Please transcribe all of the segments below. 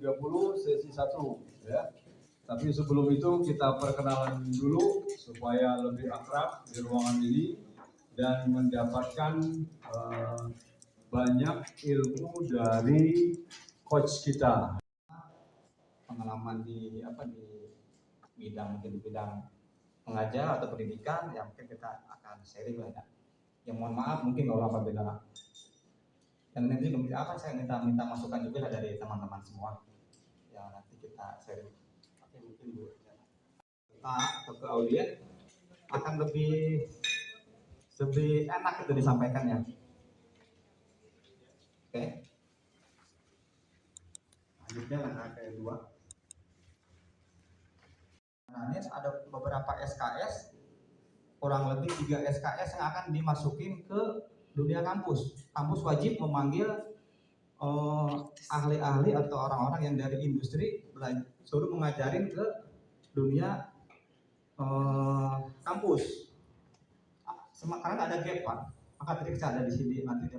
30 sesi 1 ya. Tapi sebelum itu kita perkenalan dulu supaya lebih akrab di ruangan ini dan mendapatkan banyak ilmu dari coach kita. Pengalaman di bidang mengajar atau pendidikan, ya mungkin kita akan sharing lah ya. Yang mohon maaf mungkin kalau apabila dan nanti saya minta masukan juga dari teman-teman semua. Ya nanti kita sharing. Oke, mungkin Bu kita atau ke audiens akan lebih enak itu disampaikannya. Oke. Lanjutnya langkah kedua. Nah, ini ada beberapa SKS, kurang lebih 3 SKS yang akan dimasukin ke dunia kampus. Kampus wajib memanggil ahli-ahli atau orang-orang yang dari industri suruh mengajarin ke dunia kampus. Karena ada gap Pak, maka tadi saya ada di sini nanti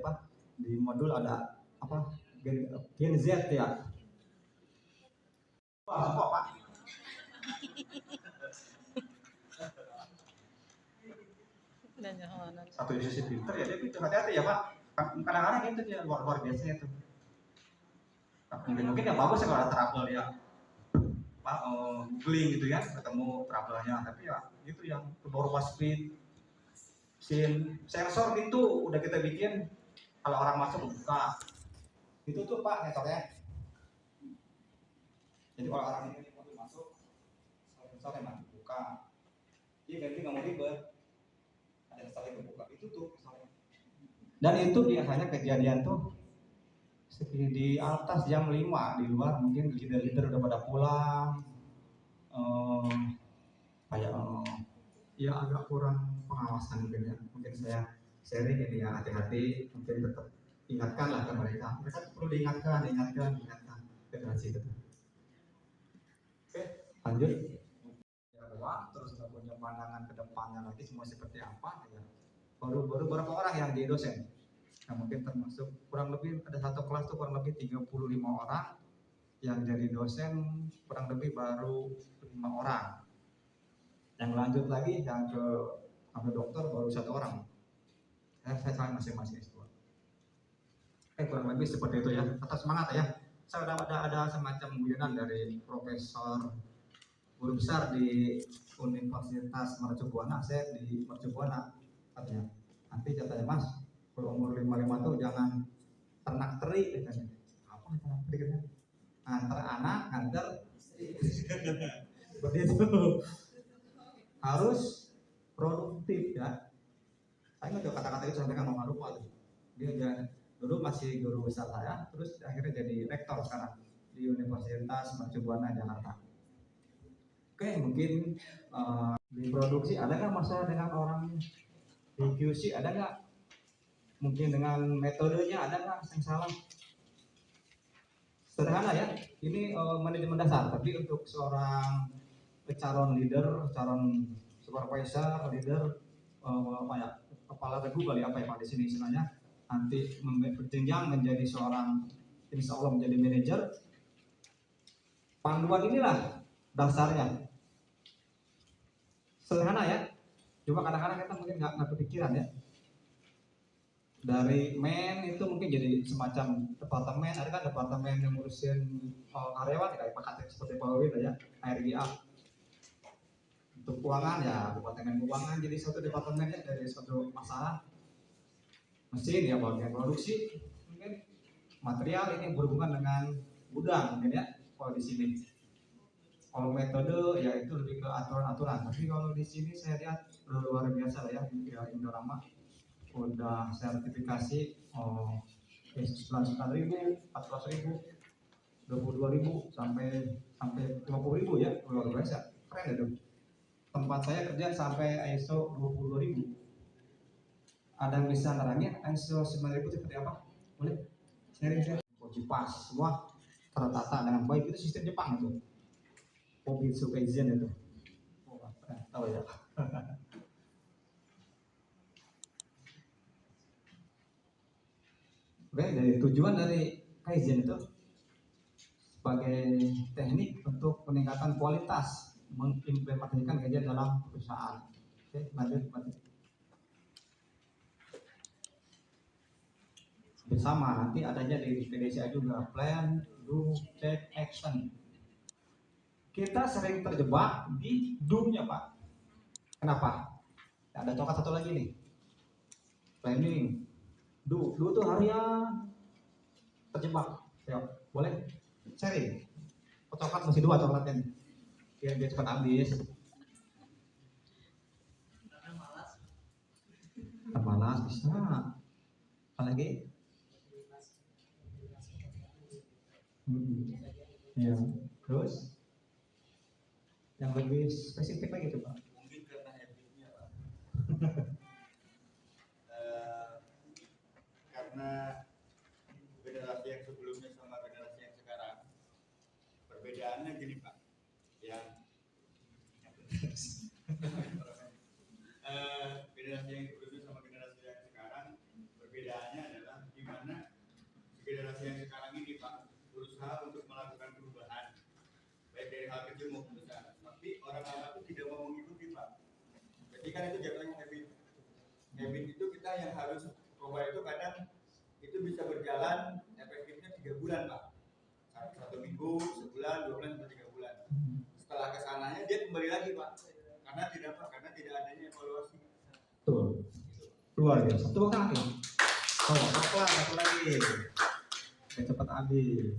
di modul ada Gen Z ya. Wah, kok Pak? Satu sisi pinter ya, dia pinter, hati-hati ya Pak. Kadang-kadang gitu dia luar biasa itu. Mungkin yang bagus ya kalau ada trouble ya, Pak, googling gitu ya, ketemu trouble-nya. Tapi ya itu yang berubah speed, scene, sensor itu udah kita bikin kalau orang masuk buka. Itu tuh Pak sensornya. Jadi kalau orang ini masuk, sensornya emang buka. Dia ganti nggak mau ribet. Ada saling terbuka itu tuh misalnya. Dan itu biasanya kejadian tuh di atas jam 5 di luar, mungkin leader udah pada pulang, kayak ya agak kurang pengawasan mungkin saya sharing ini ya, hati-hati, mungkin tetap ingatkanlah ke mereka perlu diingatkan federasi itu. Oke, lanjut. Terus nggak punya pandangan ke depannya lagi semua seperti apa ya. Baru berapa orang yang jadi dosen. Nah, mungkin termasuk kurang lebih ada satu kelas tuh kurang lebih 35 orang yang jadi dosen, kurang lebih baru 5 orang. Yang lanjut lagi yang ke dokter baru 1 orang. Saya masing-masing S2. Kurang lebih seperti itu ya. Tetap semangat ya. Saya ada semacam guyonan dari Profesor Guru Besar di Universitas Mercubuana. Saya di Mercubuana katanya. Nanti katanya Mas, kalau umur 55 tuh jangan ternak teri katanya. Apa ternak teri katanya? Nganter anak, nganter seperti itu. Harus produktif ya. Saya nggak tahu kata-kata itu sampai kan mau lupa tuh. Dia dulu masih guru besar saya, terus akhirnya jadi rektor sekarang di Universitas Mercubuana Jakarta. Oke, mungkin di produksi ada nggak masalah dengan orang di QC, ada nggak? Mungkin dengan metodenya ada nggak yang salah? Sederhana ya, ini manajemen dasar, tapi untuk seorang calon leader, calon supervisor, leader, kepala regu kali apa ya Pak di sini istilahnya, nanti berjenjang menjadi seorang, insya Allah menjadi manajer. Panduan inilah dasarnya. Sederhana ya, cuma kadang-kadang kita mungkin nggak kepikiran ya. Dari itu mungkin jadi semacam departemen, ada kan departemen yang ngurusin karyawan ya, kayak Pak seperti Pak Wawin ya, RGA. Untuk keuangan ya, departemen keuangan jadi satu departemennya dari suatu masalah. Mesin ya bagian produksi, mungkin material ini berhubungan dengan gudang mungkin ya. Kalau di sini, kalau metode ya itu lebih ke aturan-aturan. Tapi kalau di sini saya lihat luar biasa lah ya, Indorama udah sertifikasi 9.000, 14.000, 22.000 sampai 50.000 ya, luar biasa, keren itu. Tempat saya kerja sampai ISO 22.000. Ada yang bisa nerangin ISO 9.000 seperti apa? Boleh sharing? Pas semua tertata dengan baik, itu sistem Jepang itu. Fujitsu Kaizen itu. Tahu ya. Oke, dari tujuan dari Kaizen itu sebagai teknik untuk peningkatan kualitas mengimplementasikan gadget dalam perusahaan. Oke, lanjut. Bersama nanti adanya di PDCA juga, plan, do, check, action. Kita sering terjebak di do-nya, Pak. Kenapa? Ada coklat satu lagi nih, planning, do tuh harian, terjebak. Ya, boleh sharing. Coklat masih 2 coklatnya nih, biar cepat habis. Malas bisa. Apalagi? Ya. Terus yang lebih spesifik lagi tuh, Pak. Mungkin karena habitnya, Pak. Karena generasi yang sebelumnya sama generasi yang sekarang perbedaannya gini, Pak. Yang generasi yang sebelumnya sama generasi yang sekarang perbedaannya adalah di mana generasi yang sekarang ini, Pak, berusaha untuk melakukan perubahan baik dari hal kecil maupun besar, tapi orang lama itu tidak mau mengikuti, Pak. Ketika itu jatuhnya habit itu kita yang harus coba. Itu kadang itu bisa berjalan efektifnya 3 bulan, Pak. 1 minggu, sebulan, 2 bulan, sampai 3 bulan. Setelah kesananya dia kembali lagi, Pak. Karena tidak adanya evaluasi. Betul. Luar biasa. Tepuk tangan ya. Oh, satu lagi. Biar cepat habis.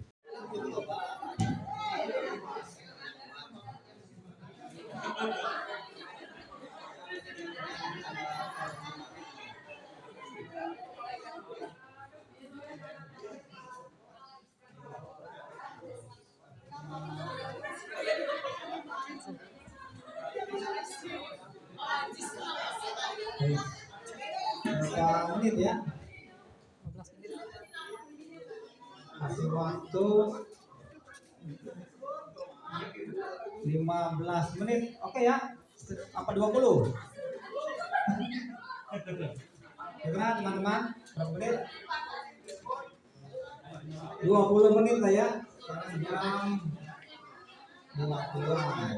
Berapa menit ya? Kasih waktu 15 menit. Oke ya? Apa 20? Gimana teman-teman? Berapa menit? 20 menit lah ya. Jam 50-an.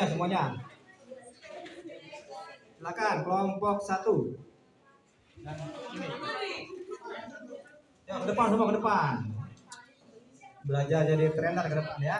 Semuanya. Silakan kelompok 1. Dan ini. Ya, ke depan semua, ke depan. Belajar jadi trainer ke depan ya.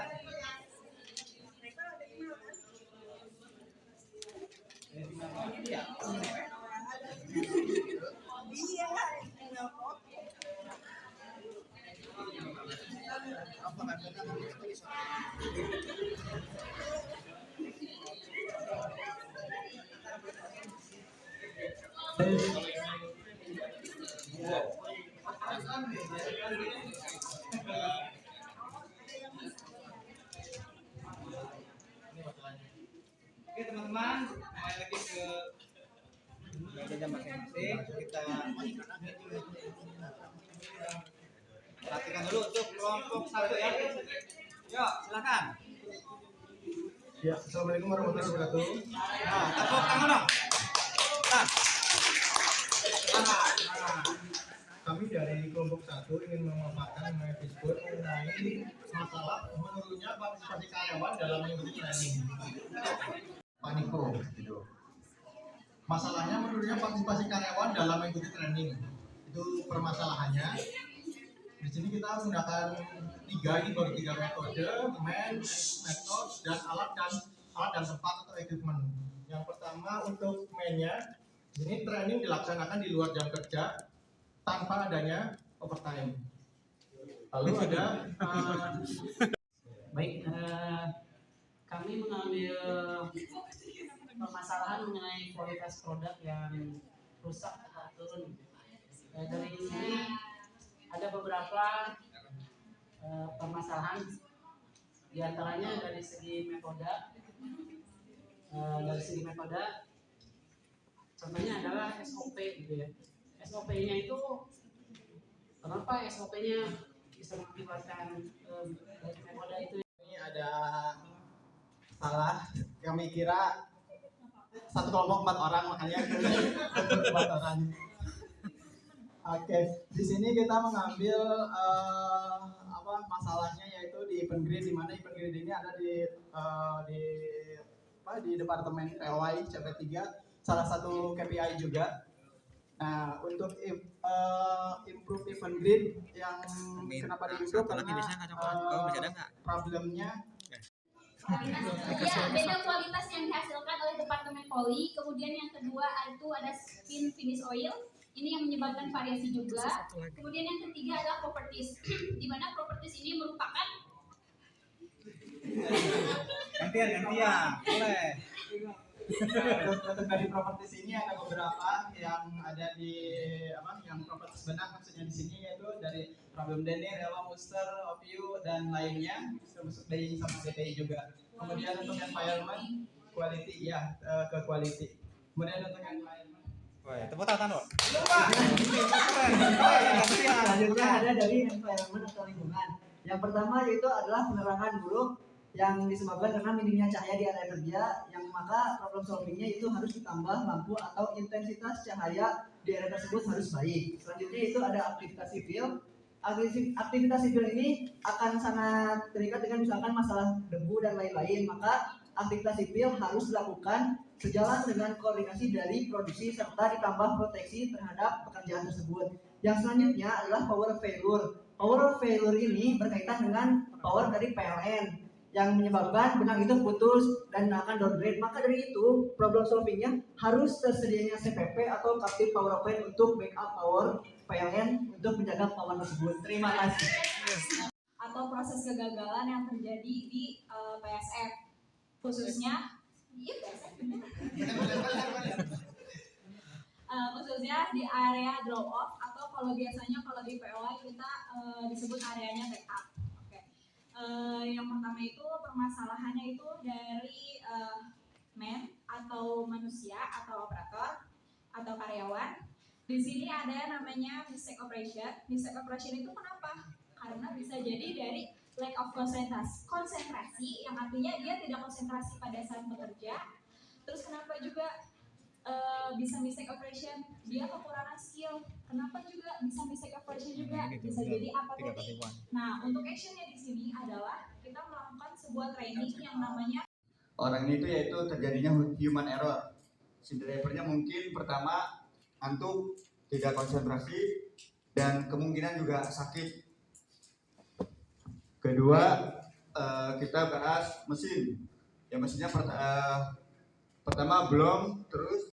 Oke teman-teman, kembali lagi ke belajar masing-masing. Kita dulu untuk kelompok 1 ya. Yuk, silakan. Ya, assalamualaikum warahmatullahi wabarakatuh. Nah, tepuk tangan dong. Nah. Kami dari kelompok 1 ingin memaparkan mengenai diskur mengenai masalah menurunnya partisipasi karyawan dalam mengikuti training. Paniko, gitu. Masalahnya menurunnya partisipasi karyawan dalam mengikuti training. Itu permasalahannya. Di sini kita menggunakan 3 metode, metode dan alat dan tempat atau equipment. Yang pertama untuk mainnya, ini training dilaksanakan di luar jam kerja tanpa adanya overtime. Lalu ada Baik, kami mengambil permasalahan mengenai kualitas produk yang rusak atau turun. Dari sini ada beberapa permasalahan, diantaranya dari segi metode. Contohnya adalah SOP gitu ya. SOP-nya itu, kenapa SOP-nya bisa mengakibatkan metode itu? ini ada salah. Kami kira satu kelompok 4 orang, makanya 4 orang. Oke, di sini kita mengambil masalahnya yaitu di event grid, di mana event grid ini ada di departemen POI CP3, salah satu KPI juga. Nah, untuk improve event grid yang kenapa di-improve karena problemnya Ya, beda kualitas yang dihasilkan oleh Departemen Poli. Kemudian yang kedua itu ada spin finish oil. Ini yang menyebabkan variasi juga. Kemudian yang ketiga adalah properties, di mana properties ini merupakan Gantian, boleh. untuk dari properties ini ada beberapa yang ada di yang properties benar maksudnya di sini, yaitu dari problem Denny, Rela, Muster, OPU dan lainnya, termasuk dari sama CPI juga. Kemudian untuk environment, quality ke quality. Kemudian untuk environment. Woi, tepuk tangan dong. Selanjutnya ada dari environment atau lingkungan. Yang pertama yaitu adalah penerangan buruk yang disebabkan karena minimnya cahaya di area kerja, yang maka problem solvingnya itu harus ditambah lampu atau intensitas cahaya di area tersebut harus baik. Selanjutnya itu ada aktivitas sipil. Aktivitas sipil ini akan sangat terikat dengan misalkan masalah debu dan lain-lain, maka aktivitas sipil harus dilakukan sejalan dengan koordinasi dari produksi serta ditambah proteksi terhadap pekerjaan tersebut. Yang selanjutnya adalah power failure. Power failure ini berkaitan dengan power dari PLN yang menyebabkan benang itu putus dan akan downgrade. Maka dari itu problem solvingnya harus tersedianya CPP atau captive power point untuk backup power PLN untuk menjaga power tersebut. Terima kasih. atau proses kegagalan yang terjadi di PSF, khususnya khususnya di area drop off, atau kalau biasanya kalau di POI kita disebut areanya backup. Yang pertama itu permasalahannya itu dari man atau manusia atau operator atau karyawan. Di sini ada namanya mistake operation. Mistake operation itu kenapa? Karena bisa jadi dari lack of konsentrasi, yang artinya dia tidak konsentrasi pada saat bekerja. Terus kenapa juga bisa mistake operation? Dia kekurangan skill. Kenapa juga bisa mistake operation juga? Bisa jadi apathetic. Nah, untuk actionnya di sini adalah kita melakukan sebuah training yang namanya orang itu yaitu terjadinya human error. Si drivernya mungkin pertama ngantuk, tidak konsentrasi, dan kemungkinan juga sakit. Kedua, kita bahas mesin. Ya mesinnya pertama belum, terus